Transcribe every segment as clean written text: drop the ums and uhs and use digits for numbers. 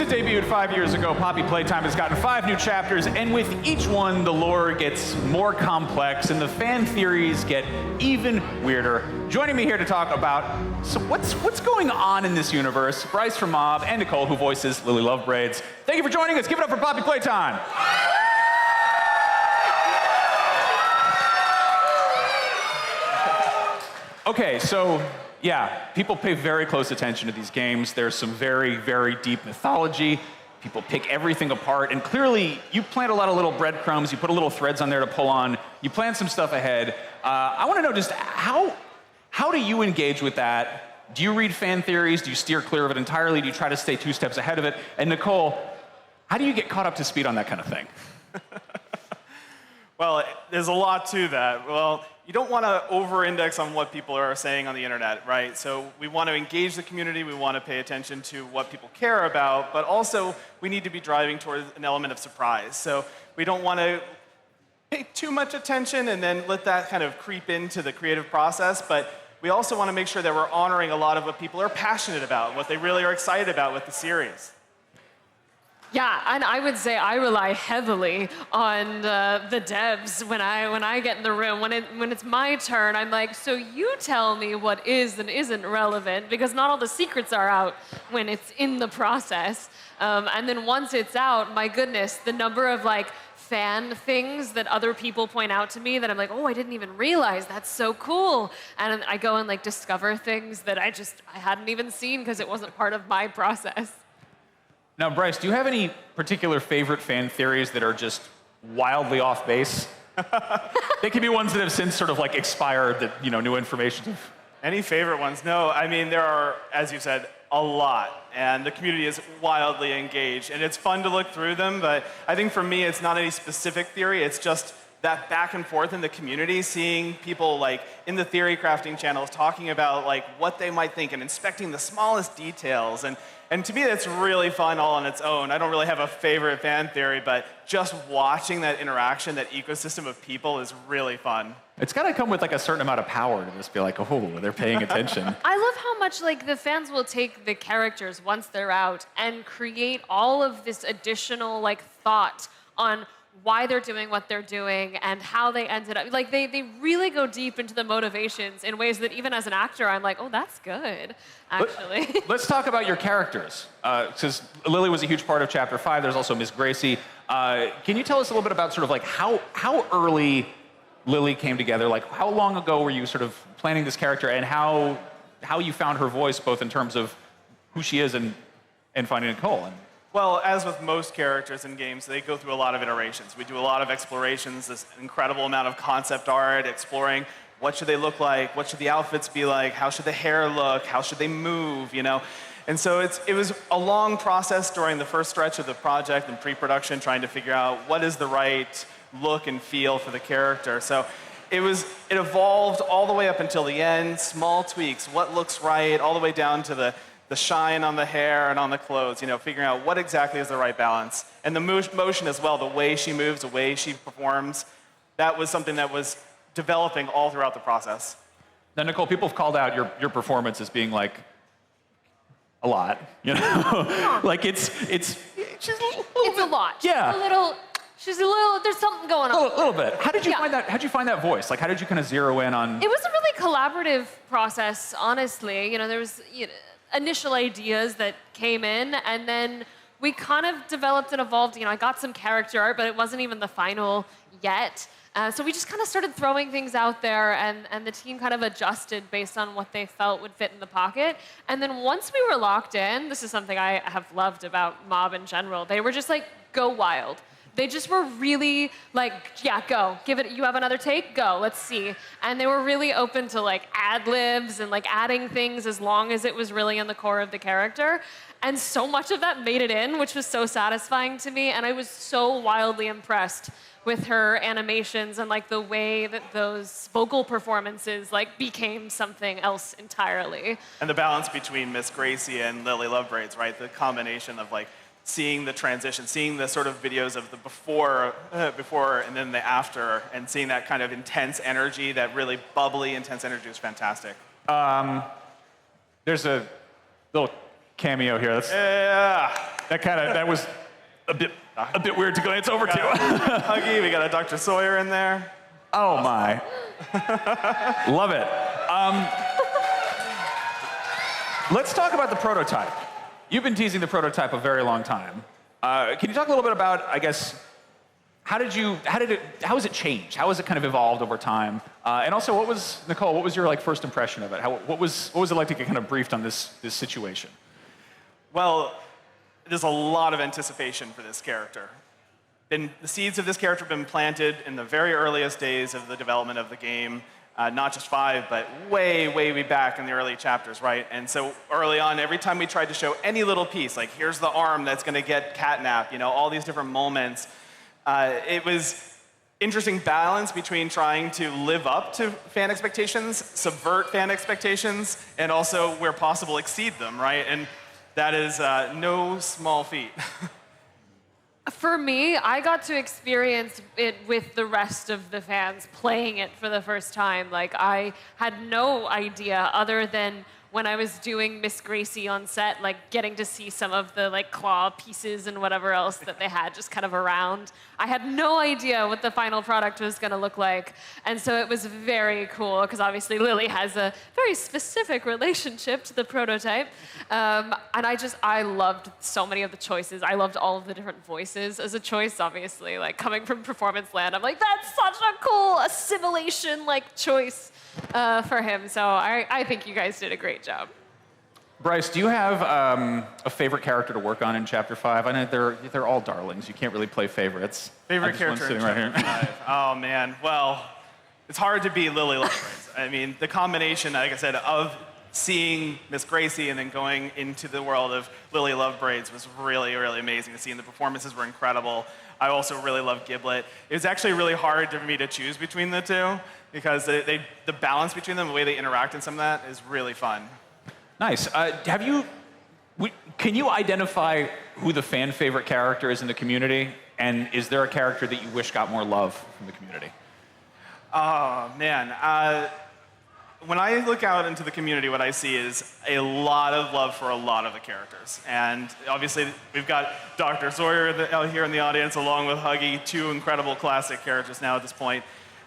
debuted 5 years ago, Poppy Playtime has gotten 5 new chapters, and with each one, the lore gets more complex and the fan theories get even weirder. Joining me here to talk about what's going on in this universe, Bryce from Mob and Nicole, who voices Lily Love Braids. Thank you for joining us. Give it up for Poppy Playtime. Okay, so yeah, people pay very close attention to these games. There's some very, very deep mythology. People pick everything apart, and clearly you plant a lot of little breadcrumbs, you put a little threads on there to pull on, you plan some stuff ahead. I want to know just how do you engage with that? Do you read fan theories? Do you steer clear of it entirely? Do you try to stay 2 steps ahead of it? And Nicole, how do you get caught up to speed on that kind of thing? Well, there's a lot to that. Well, you don't want to over-index on what people are saying on the internet, right? So we want to engage the community, we want to pay attention to what people care about, but also we need to be driving towards an element of surprise. So we don't want to pay too much attention and then let that kind of creep into the creative process, but we also want to make sure that we're honoring a lot of what people are passionate about, what they really are excited about with the series. Yeah, and I would say I rely heavily on the devs when I get in the room. When it's my turn, I'm like, so you tell me what is and isn't relevant, because not all the secrets are out when it's in the process. And then once it's out, my goodness, the number of fan things that other people point out to me that I'm like, oh, I didn't even realize, that's so cool. And I go and discover things that I hadn't even seen because it wasn't part of my process. Now, Bryce, do you have any particular favorite fan theories that are just wildly off base? They can be ones that have since sort of expired, that new information. Any favorite ones? No, I mean, there are, as you said, a lot, and the community is wildly engaged, and it's fun to look through them, but I think for me, it's not any specific theory, it's just that back and forth in the community, seeing people in the theory crafting channels talking about what they might think and inspecting the smallest details, and to me, that's really fun all on its own. I don't really have a favorite fan theory, but just watching that interaction, that ecosystem of people is really fun. It's got to come with a certain amount of power to just be oh, they're paying attention. I love how much the fans will take the characters once they're out and create all of this additional thought on why they're doing what they're doing and how they ended up. They really go deep into the motivations in ways that even as an actor, I'm like, oh, that's good, actually. Let's talk about your characters. Because Lily was a huge part of Chapter 5. There's also Miss Gracie. Can you tell us a little bit about sort of how early Lily came together? How long ago were you sort of planning this character, and how you found her voice, both in terms of who she is and finding Nicole? Well, as with most characters in games, they go through a lot of iterations. We do a lot of explorations, this incredible amount of concept art, exploring what should they look like, what should the outfits be like, how should the hair look, how should they move, And so it was a long process during the first stretch of the project and pre-production, trying to figure out what is the right look and feel for the character. So it evolved all the way up until the end, small tweaks, what looks right, all the way down to the shine on the hair and on the clothes, figuring out what exactly is the right balance. And the motion as well, the way she moves, the way she performs, that was something that was developing all throughout the process. Now, Nicole, people have called out your performance as being a lot, it's It's a lot. Yeah. There's something going on. A little bit. How did you find that? How'd you find that voice? How did you kind of zero in on? It was a really collaborative process, honestly. There was initial ideas that came in, and then we kind of developed and evolved. I got some character art, but it wasn't even the final yet. So we just kind of started throwing things out there, and the team kind of adjusted based on what they felt would fit in the pocket. And then once we were locked in, this is something I have loved about Mob in general, they were just go wild. They just were really yeah, go. Give it, you have another take? Go, let's see. And they were really open to ad-libs and adding things as long as it was really in the core of the character. And so much of that made it in, which was so satisfying to me. And I was so wildly impressed with her animations and the way that those vocal performances became something else entirely. And the balance between Miss Gracie and Lily Love Braids, right? The combination of seeing the transition, seeing the sort of videos of the before and then the after, and seeing that kind of intense energy, that really bubbly, intense energy was fantastic. There's a little cameo here. Yeah. That was a bit weird to glance over to. Huggy, we got a Dr. Sawyer in there. Oh my. Love it. Let's talk about the prototype. You've been teasing the prototype a very long time. Can you talk a little bit about, I guess, how has it changed? How has it kind of evolved over time? And also, Nicole, what was your first impression of it? What was it like to get kind of briefed on this situation? Well, there's a lot of anticipation for this character. The seeds of this character have been planted in the very earliest days of the development of the game. Not just 5, but way back in the early chapters, right? And so early on, every time we tried to show any little piece, like here's the arm that's going to get catnapped, all these different moments, it was interesting balance between trying to live up to fan expectations, subvert fan expectations, and also, where possible, exceed them, right? And that is no small feat. For me, I got to experience it with the rest of the fans playing it for the first time. I had no idea other than when I was doing Miss Gracie on set, getting to see some of the claw pieces and whatever else that they had just kind of around. I had no idea what the final product was going to look like. And so it was very cool because obviously Lily has a very specific relationship to the prototype. And I loved so many of the choices. I loved all of the different voices as a choice, obviously. Coming from Performance Land, I'm like, that's such a cool assimilation choice for him. So I think you guys did a great job. Bryce, do you have a favorite character to work on in Chapter 5? I know they're all darlings. You can't really play favorites. Favorite character sitting right here. 5. Oh, man. Well, it's hard to beat Lily Love Braids. I mean, the combination, like I said, of seeing Miss Gracie and then going into the world of Lily Love Braids was really, really amazing to see, and the performances were incredible. I also really love Giblet. It was actually really hard for me to choose between the two because the balance between them, the way they interact and some of that is really fun. Nice. Can you identify who the fan favorite character is in the community? And is there a character that you wish got more love from the community? Oh, man. When I look out into the community, what I see is a lot of love for a lot of the characters. And obviously, we've got Dr. Sawyer out here in the audience, along with Huggy, 2 incredible classic characters now at this point.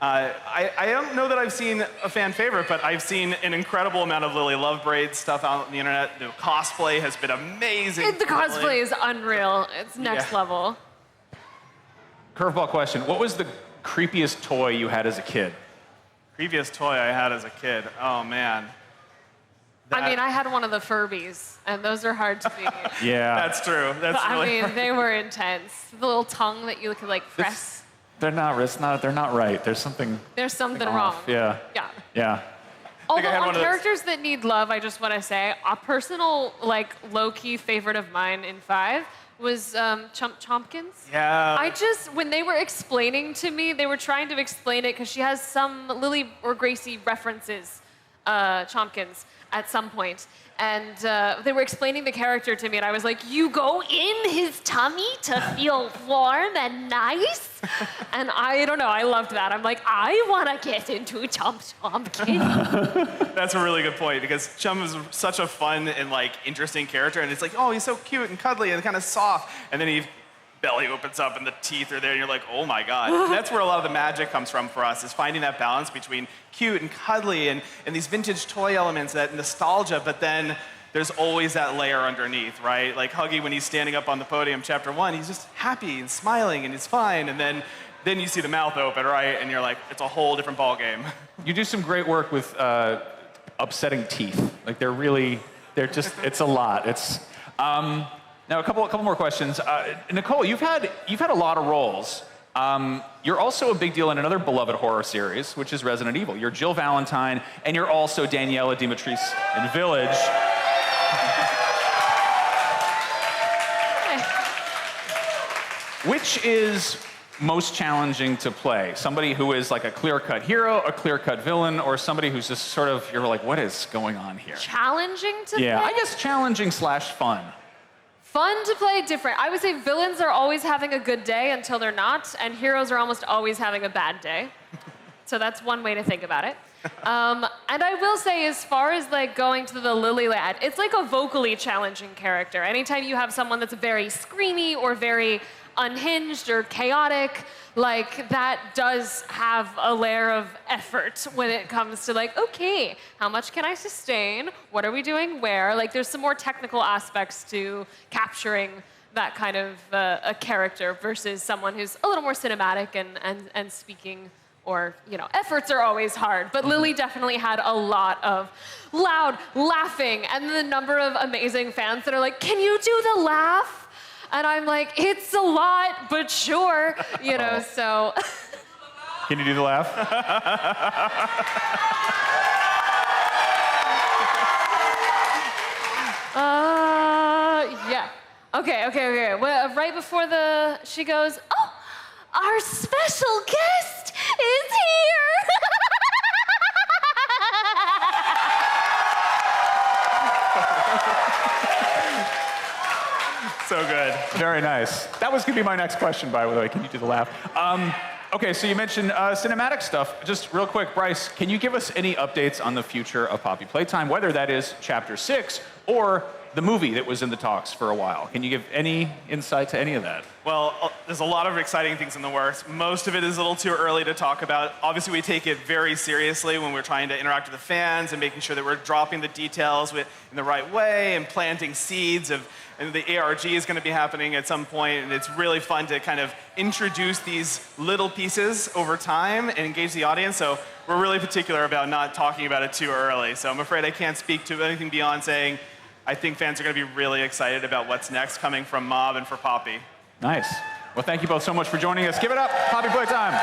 I don't know that I've seen a fan favorite, but I've seen an incredible amount of Lily Love Braids stuff out on the internet. The cosplay has been amazing. The cosplay is unreal. It's next level. Curveball question. What was the creepiest toy you had as a kid? Creepiest toy I had as a kid. Oh, man. I had one of the Furbies, and those are hard to beat. Yeah. That's true. That's really hard. They were intense. The little tongue that you could press. They're not right. There's something wrong. off. Yeah. Yeah. Although had on one of those. characters that need love, I just want to say a personal low-key favorite of mine in 5 was Tompkins. Yeah. When they were explaining to me, they were trying to explain it because she has some Lily or Gracie references, Tompkins, at some point. And they were explaining the character to me, and I was like, you go in his tummy to feel warm and nice? And I don't know, I loved that. I'm like, I want to get into Tompkins. That's a really good point, because Chum is such a fun and interesting character, and it's oh, he's so cute and cuddly and kind of soft, and then he belly opens up and the teeth are there and you're like, oh my God. And that's where a lot of the magic comes from for us, is finding that balance between cute and cuddly and these vintage toy elements, that nostalgia, but then there's always that layer underneath, right? Like Huggy, when he's standing up on the podium, Chapter 1, he's just happy and smiling and he's fine, and then you see the mouth open, right? And you're like, it's a whole different ballgame. You do some great work with upsetting teeth. It's a lot. Now, a couple more questions. Nicole, you've had a lot of roles. You're also a big deal in another beloved horror series, which is Resident Evil. You're Jill Valentine, and you're also Daniela Dimitris in Village. Which is most challenging to play? Somebody who is a clear-cut hero, a clear-cut villain, or somebody who's just sort of, you're like, what is going on here? Challenging to play? Yeah, I guess challenging / fun. Fun to play, different. I would say villains are always having a good day until they're not, and heroes are almost always having a bad day. So that's one way to think about it. And I will say, as far as like going to the Lily Lad, it's like a vocally challenging character. Anytime you have someone that's very screamy or very unhinged or chaotic, like that does have a layer of effort when it comes to like, okay, how much can I sustain? What are we doing where? Like there's some more technical aspects to capturing that kind of a character versus someone who's a little more cinematic and speaking, or, you know, efforts are always hard. But Lily definitely had a lot of loud laughing and the number of amazing fans that are like, can you do the laugh? And I'm like, it's a lot, but sure, you know, so. Can you do the laugh? Yeah. Okay. Well, right before she goes, oh, our special guest is here. So good. Very nice. That was going to be my next question, by the way. Can you do the laugh? Okay, so you mentioned cinematic stuff. Just real quick, Bryce, can you give us any updates on the future of Poppy Playtime, whether that is Chapter 6 or the movie that was in the talks for a while? Can you give any insight to any of that? Well, there's a lot of exciting things in the works. Most of it is a little too early to talk about. Obviously, we take it very seriously when we're trying to interact with the fans and making sure that we're dropping the details in the right way and planting seeds of. And the ARG is going to be happening at some point, and it's really fun to kind of introduce these little pieces over time and engage the audience. So we're really particular about not talking about it too early. So I'm afraid I can't speak to anything beyond saying I think fans are going to be really excited about what's next coming from Mob and for Poppy. Nice. Well, thank you both so much for joining us. Give it up, Poppy Playtime.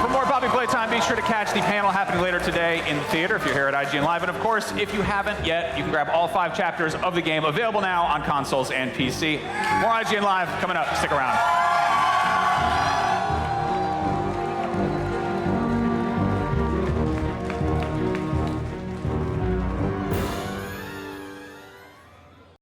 For more Poppy Playtime, be sure to catch the panel happening later today in the theater if you're here at IGN Live. And of course, if you haven't yet, you can grab all 5 chapters of the game, available now on consoles and PC. More IGN Live coming up. Stick around.